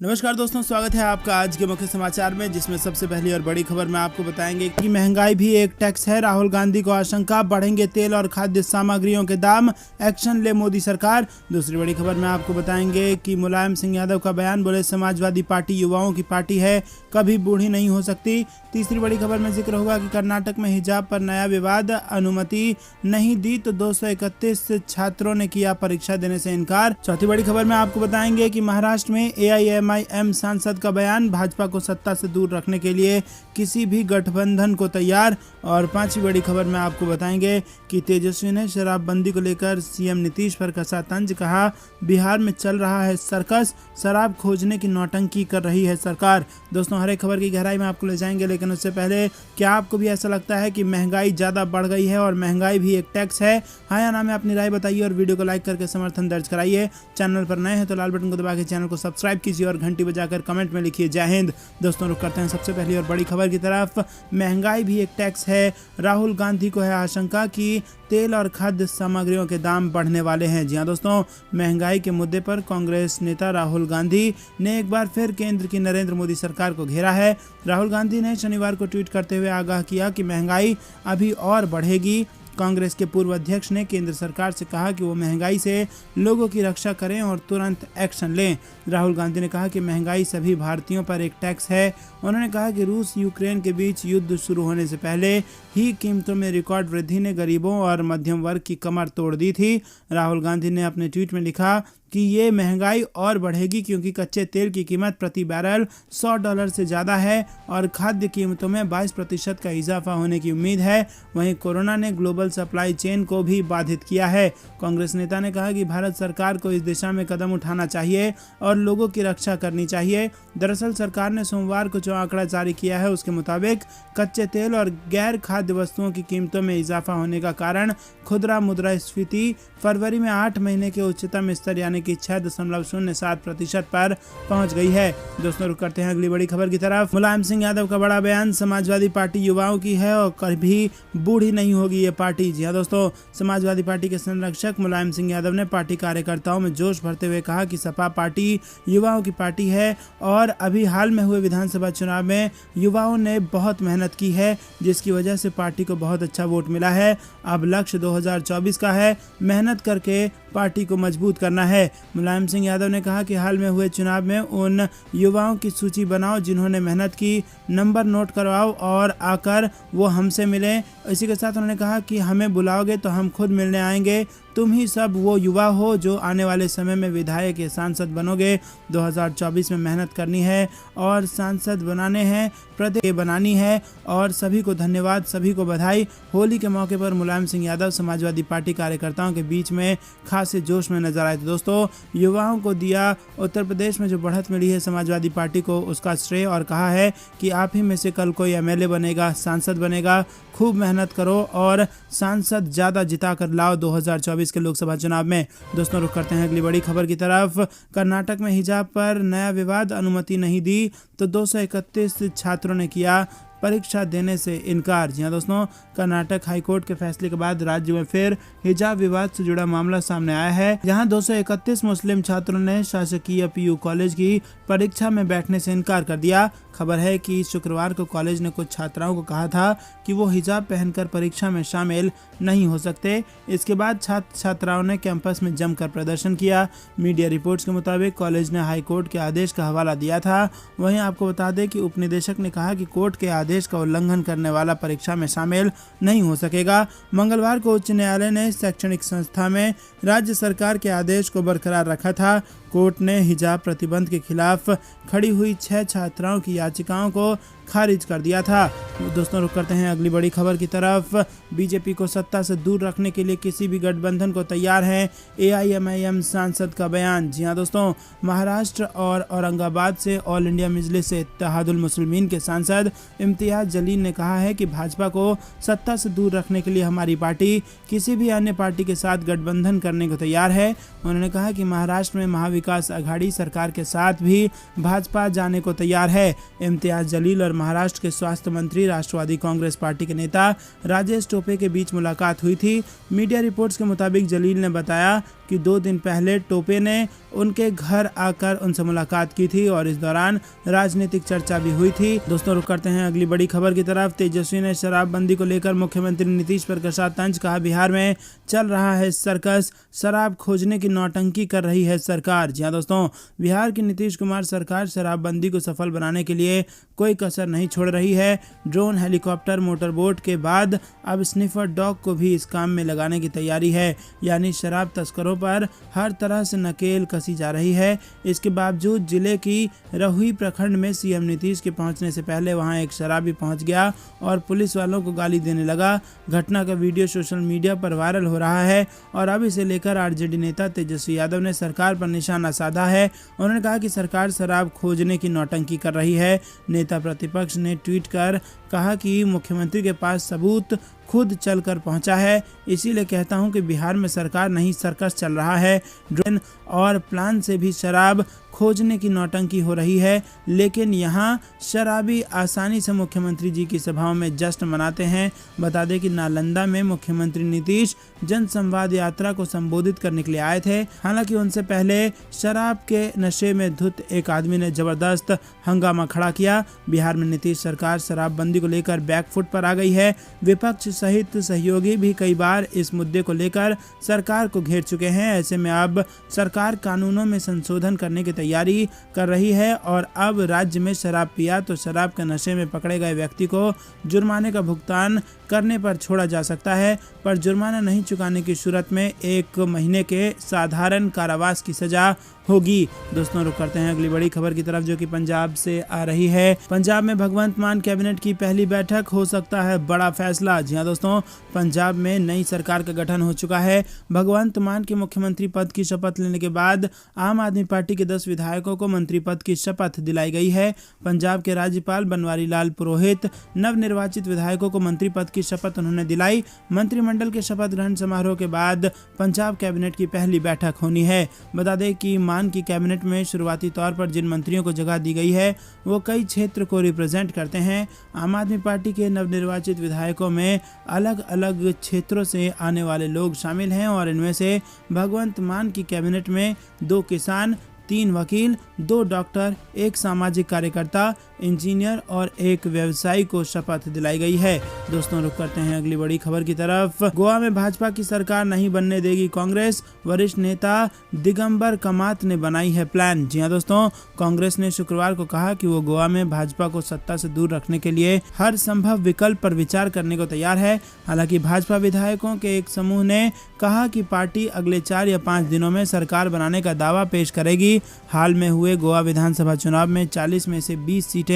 नमस्कार दोस्तों, स्वागत है आपका आज के मुख्य समाचार में, जिसमें सबसे पहली और बड़ी खबर में आपको बताएंगे कि महंगाई भी एक टैक्स है। राहुल गांधी को आशंका, बढ़ेंगे तेल और खाद्य सामग्रियों के दाम, एक्शन ले मोदी सरकार। दूसरी बड़ी खबर में आपको बताएंगे कि मुलायम सिंह यादव का बयान, बोले समाजवादी पार्टी युवाओं की पार्टी है, कभी बूढ़ी नहीं हो सकती। तीसरी बड़ी खबर में जिक्र होगा कि कर्नाटक में हिजाब पर नया विवाद, अनुमति नहीं दी तो 231 छात्रों ने किया परीक्षा देने से इनकार। चौथी बड़ी खबर में आपको बताएंगे कि महाराष्ट्र में AIMIM सांसद का बयान, भाजपा को सत्ता से दूर रखने के लिए किसी भी गठबंधन को तैयार। और पांचवी बड़ी खबर में आपको बताएंगे कि तेजस्वी ने शराबबंदी को लेकर CM नीतीश पर कसा तंज, कहा बिहार में चल रहा है सर्कस, शराब खोजने की नौटंकी कर रही है सरकार। दोस्तों, हर एक खबर की गहराई में आपको ले जाएंगे, लेकिन उससे पहले क्या आपको भी ऐसा लगता है कि महंगाई ज़्यादा बढ़ गई है और महंगाई भी एक टैक्स है? हाँ या ना में अपनी राय बताइए और वीडियो को लाइक करके समर्थन दर्ज कराइए। चैनल पर नए हैं तो लाल बटन को दबा के चैनल को सब्सक्राइब कीजिए और घंटी बजाकर कमेंट में लिखिए जय हिंद। दोस्तों, रुक करते हैं सबसे पहली और बड़ी खबर की तरफ। महंगाई भी एक टैक्स है। राहुल गांधी को है आशंका कि तेल और खाद्य सामग्रियों के दाम बढ़ने वाले हैं। जी हां दोस्तों, महंगाई के मुद्दे पर कांग्रेस नेता राहुल गांधी ने एक बार फिर केंद्र की नरेंद्र मोदी सरकार को घेरा है। राहुल गांधी ने शनिवार को ट्वीट करते हुए आगाह किया कि महंगाई अभी और बढ़ेगी। कांग्रेस के पूर्व अध्यक्ष ने केंद्र सरकार से कहा कि वो महंगाई से लोगों की रक्षा करें और तुरंत एक्शन लें। राहुल गांधी ने कहा कि महंगाई सभी भारतीयों पर एक टैक्स है। उन्होंने कहा कि रूस यूक्रेन के बीच युद्ध शुरू होने से पहले ही कीमतों में रिकॉर्ड वृद्धि ने गरीबों और मध्यम वर्ग की कमर तोड़ दी थी। राहुल गांधी ने अपने ट्वीट में लिखा कि ये महंगाई और बढ़ेगी क्योंकि कच्चे तेल की कीमत प्रति बैरल $100 से ज़्यादा है और खाद्य कीमतों में 22% का इजाफा होने की उम्मीद है। वहीं कोरोना ने ग्लोबल सप्लाई चेन को भी बाधित किया है। कांग्रेस नेता ने कहा कि भारत सरकार को इस दिशा में कदम उठाना चाहिए और लोगों की रक्षा करनी चाहिए। दरअसल सरकार ने सोमवार को जो आंकड़ा जारी किया है, उसके मुताबिक कच्चे तेल और गैर खाद्य वस्तुओं की कीमतों में इजाफा होने का कारण खुदरा मुद्रास्फीति फरवरी में 8 महीने के उच्चतम स्तर यानी कि 6.07% पर पहुंच गई है। दोस्तों, रुक करते हैं अगली बड़ी खबर की तरफ। मुलायम सिंह यादव का बड़ा बयान, समाजवादी पार्टी युवाओं की है और कभी बूढ़ी नहीं होगी ये पार्टी। जी हां दोस्तों, समाजवादी पार्टी के संरक्षक मुलायम सिंह यादव ने पार्टी कार्यकर्ताओं में जोश भरते हुए कहा कि सपा पार्टी युवाओं की पार्टी है और अभी हाल में हुए विधानसभा चुनाव में युवाओं ने बहुत मेहनत की है, जिसकी वजह से पार्टी को बहुत अच्छा वोट मिला है। अब लक्ष्य 2024 का है, मेहनत करके पार्टी को मजबूत करना है। मुलायम सिंह यादव ने कहा कि हाल में हुए चुनाव में उन युवाओं की सूची बनाओ जिन्होंने मेहनत की, नंबर नोट करवाओ और आकर वो हमसे मिले। इसी के साथ उन्होंने कहा कि हमें बुलाओगे तो हम खुद मिलने आएंगे। तुम ही सब वो युवा हो जो आने वाले समय में विधायक या सांसद बनोगे। 2024 में मेहनत करनी है और सांसद बनाने हैं, प्रदेश बनानी है। और सभी को धन्यवाद, सभी को बधाई। होली के मौके पर मुलायम सिंह यादव समाजवादी पार्टी कार्यकर्ताओं के बीच में खासे जोश में नजर आए थे। दोस्तों, युवाओं को दिया उत्तर प्रदेश में जो बढ़त मिली है समाजवादी पार्टी को, उसका श्रेय, और कहा है कि आप ही में से कल कोई MLA बनेगा, सांसद बनेगा। खूब मेहनत करो और सांसद ज़्यादा जिता कर लाओ 2024 के लोकसभा चुनाव में। दोस्तों, रुक करते हैं अगली बड़ी खबर की तरफ। कर्नाटक में हिजाब पर नया विवाद, अनुमति नहीं दी तो 231 छात्रों ने किया परीक्षा देने से इनकार। जी हां दोस्तों, कर्नाटक हाईकोर्ट के फैसले के बाद राज्य में फिर हिजाब विवाद से जुड़ा मामला सामने आया है। यहां 231 मुस्लिम छात्रों ने शासकीय PU कॉलेज की परीक्षा में बैठने से इनकार कर दिया। खबर है कि शुक्रवार को कॉलेज ने कुछ छात्राओं को कहा था कि वो हिजाब पहनकर परीक्षा में शामिल नहीं हो सकते। इसके बाद छात्र छात्राओं ने कैंपस में जमकर प्रदर्शन किया। मीडिया रिपोर्ट्स के मुताबिक कॉलेज ने हाईकोर्ट के आदेश का हवाला दिया था। वहीं आपको बता दें कि उपनिदेशक ने कहा कि कोर्ट के आदेश का उल्लंघन करने वाला परीक्षा में शामिल नहीं हो सकेगा। मंगलवार को उच्च न्यायालय ने शैक्षणिक संस्था में राज्य सरकार के आदेश को बरकरार रखा था। कोर्ट ने हिजाब प्रतिबंध के खिलाफ खड़ी हुई 6 छात्राओं की याचिकाओं को खारिज कर दिया था। दोस्तों, रुक करते हैं अगली बड़ी खबर की तरफ। बीजेपी को सत्ता से दूर रखने के लिए किसी भी गठबंधन को तैयार है, AIMIM सांसद का बयान। जी हां दोस्तों, महाराष्ट्र और औरंगाबाद से ऑल इंडिया मजलिस इत्तेहादुल मुस्लिमीन के सांसद इम्तियाज जलील ने कहा है कि भाजपा को सत्ता से दूर रखने के लिए हमारी पार्टी किसी भी अन्य पार्टी के साथ गठबंधन करने को तैयार है। उन्होंने कहा कि महाराष्ट्र में महाविकास आघाड़ी सरकार के साथ भी भाजपा जाने को तैयार है। इम्तियाज जलील और महाराष्ट्र के स्वास्थ्य मंत्री राष्ट्रवादी कांग्रेस पार्टी के नेता राजेश टोपे के बीच मुलाकात हुई थी। मीडिया रिपोर्ट्स के मुताबिक जलील ने बताया कि 2 दिन पहले टोपे ने उनके घर आकर उनसे मुलाकात की थी और इस दौरान राजनीतिक चर्चा भी हुई थी। दोस्तों रुक करते हैं अगली बड़ी खबर की तरफ। तेजस्वी ने शराबबंदी को लेकर मुख्यमंत्री नीतीश पर कसा तंज, कहा बिहार में चल रहा है सर्कस, शराब खोजने की नौटंकी कर रही है सरकार। जी हाँ दोस्तों, बिहार की नीतीश कुमार सरकार शराबबंदी को सफल बनाने के लिए कोई कसर नहीं छोड़ रही है। ड्रोन, हेलीकॉप्टर, मोटरबोट के बाद अब स्निफर डॉग को भी इस काम में लगाने की तैयारी है, यानी शराब तस्करों पर हर तरह से नकेल कसी जा रही है। इसके बावजूद जिले की रहुई प्रखंड में सीएम नीतीश के पहुंचने से पहले वहां एक शराबी पहुंच गया और पुलिस वालों को गाली देने लगा। घटना का वीडियो सोशल मीडिया पर वायरल हो रहा है और अब इसे लेकर आरजेडी नेता तेजस्वी यादव ने सरकार पर निशाना साधा है। उन्होंने कहा कि सरकार शराब खोजने की नौटंकी कर रही है। नेता प्रतिपक्ष ने ट्वीट कर कहा कि मुख्यमंत्री के पास सबूत खुद चलकर पहुंचा है, इसीलिए कहता हूं कि बिहार में सरकार नहीं सर्कस चल रहा है। ड्रोन और प्लान से भी शराब खोजने की नौटंकी हो रही है, लेकिन यहां शराबी आसानी से मुख्यमंत्री जी की सभाओं में जश्न मनाते हैं। बता दें कि नालंदा में मुख्यमंत्री नीतीश जन संवाद यात्रा को संबोधित करने के लिए आए थे। हालांकि उनसे पहले शराब के नशे में धुत एक आदमी ने जबरदस्त हंगामा खड़ा किया। बिहार में नीतीश सरकार शराबबंदी को लेकर बैकफुट पर आ गई है। विपक्ष सहित सहयोगी भी कई बार इस मुद्दे को लेकर सरकार को घेर चुके हैं। ऐसे में अब सरकार कानूनों में संशोधन करने की तैयारी कर रही है और अब राज्य में शराब पिया तो शराब के नशे में पकड़े गए व्यक्ति को जुर्माने का भुगतान करने पर छोड़ा जा सकता है, पर जुर्माना नहीं चुकाने की सूरत में 1 महीने के साधारण कारावास की सजा होगी। दोस्तों रुक करते हैं अगली बड़ी खबर की तरफ, जो कि पंजाब से आ रही है। पंजाब में भगवंत मान कैबिनेट की पहली बैठक, हो सकता है बड़ा फैसला। जी हाँ दोस्तों, पंजाब में नई सरकार का गठन हो चुका है। भगवंत मान के मुख्यमंत्री पद की शपथ लेने के बाद आम आदमी पार्टी के 10 विधायकों को मंत्री पद की शपथ दिलाई गई है। पंजाब के राज्यपाल बनवारी लाल पुरोहित नवनिर्वाचित विधायकों को मंत्री पद की शपथ उन्होंने दिलाई। मंत्रिमंडल के शपथ ग्रहण समारोह के बाद पंजाब कैबिनेट की पहली बैठक होनी है। बता दें कि मान की कैबिनेट में शुरुआती तौर पर जिन मंत्रियों को जगह दी गई है वो कई क्षेत्र को रिप्रेजेंट करते हैं। आम आदमी पार्टी के नवनिर्वाचित विधायकों में अलग अलग क्षेत्रों से आने वाले लोग शामिल हैं और इनमें से भगवंत मान की कैबिनेट में 2 किसान, 3 वकील, 2 डॉक्टर, 1 सामाजिक कार्यकर्ता, इंजीनियर और 1 व्यवसायी को शपथ दिलाई गई है। दोस्तों रुक करते हैं अगली बड़ी खबर की तरफ। गोवा में भाजपा की सरकार नहीं बनने देगी कांग्रेस, वरिष्ठ नेता दिगंबर कामत ने बनाई है प्लान। जी हाँ दोस्तों, कांग्रेस ने शुक्रवार को कहा कि वो गोवा में भाजपा को सत्ता से दूर रखने के लिए हर संभव विकल्प पर विचार करने को तैयार है। हालांकि भाजपा विधायकों के एक समूह ने कहा कि पार्टी अगले 4 या 5 दिनों में सरकार बनाने का दावा पेश करेगी। हाल में हुए गोवा विधानसभा चुनाव में 40 में से 20 सीटें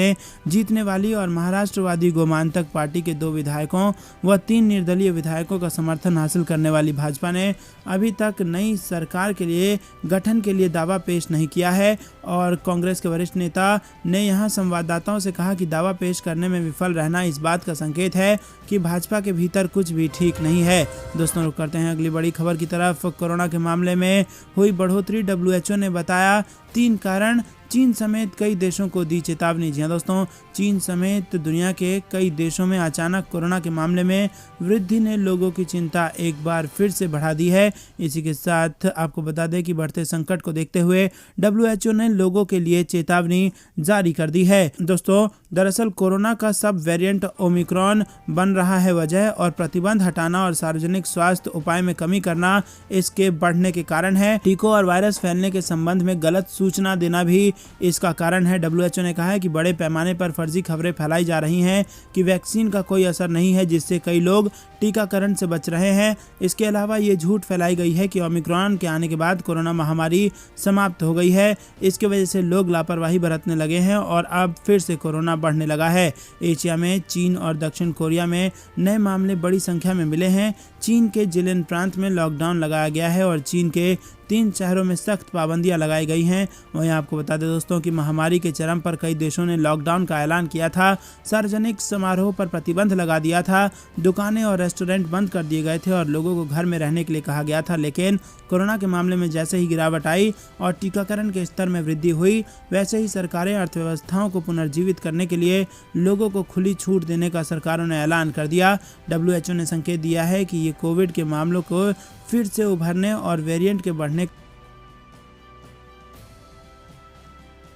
जीतने वाली और महाराष्ट्रवादी गोमांतक पार्टी के 2 विधायकों व 3 निर्दलीय विधायकों का समर्थन हासिल करने वाली भाजपा ने अभी तक नई सरकार के लिए गठन के लिए दावा पेश नहीं किया है और कांग्रेस के वरिष्ठ नेता ने यहां संवाददाताओं से कहा कि दावा पेश करने में विफल रहना इस बात का संकेत है कि भाजपा के भीतर कुछ भी ठीक नहीं है। दोस्तों रुक करते हैं अगली बड़ी खबर की तरफ। कोरोना के मामले में हुई बढ़ोतरी, WHO ने बताया 3 कारण, चीन समेत कई देशों को दी चेतावनी। जी हाँ दोस्तों, चीन समेत दुनिया के कई देशों में अचानक कोरोना के मामले में वृद्धि ने लोगों की चिंता एक बार फिर से बढ़ा दी है। इसी के साथ आपको बता दें कि बढ़ते संकट को देखते हुए WHO ने लोगों के लिए चेतावनी जारी कर दी है। दोस्तों दरअसल कोरोना का सब वेरिएंट ओमिक्रॉन बन रहा है वजह, और प्रतिबंध हटाना और सार्वजनिक स्वास्थ्य उपाय में कमी करना इसके बढ़ने के कारण है। टीकों और वायरस फैलने के संबंध में गलत सूचना देना भी इसका कारण है। WHO ने कहा है कि बड़े पैमाने पर फर्जी खबरें फैलाई जा रही हैं कि वैक्सीन का कोई असर नहीं है, जिससे कई लोग टीकाकरण से बच रहे हैं। इसके अलावा ये झूठ फैलाई गई है कि ओमिक्रॉन के आने के बाद कोरोना महामारी समाप्त हो गई है। इसकी वजह से लोग लापरवाही बरतने लगे हैं और अब फिर से कोरोना बढ़ने लगा है। एशिया में चीन और दक्षिण कोरिया में नए मामले बड़ी संख्या में मिले हैं। चीन के जिलेन प्रांत में लॉकडाउन लगाया गया है और चीन के 3 शहरों में सख्त पाबंदियां लगाई गई हैं। वहीं आपको बता दें दोस्तों कि महामारी के चरम पर कई देशों ने लॉकडाउन का ऐलान किया था। सार्वजनिक समारोह पर प्रतिबंध लगा दिया था। दुकानें और रेस्टोरेंट बंद कर दिए गए थे और लोगों को घर में रहने के लिए कहा गया था। लेकिन कोरोना के मामले में जैसे ही गिरावट आई और टीकाकरण के स्तर में वृद्धि हुई, वैसे ही सरकारें अर्थव्यवस्थाओं को पुनर्जीवित करने के लिए लोगों को खुली छूट देने का सरकारों ने ऐलान कर दिया। WHO ने संकेत दिया है कि ये कोविड के मामलों को फिर से उभरने और वेरिएंट के बढ़ने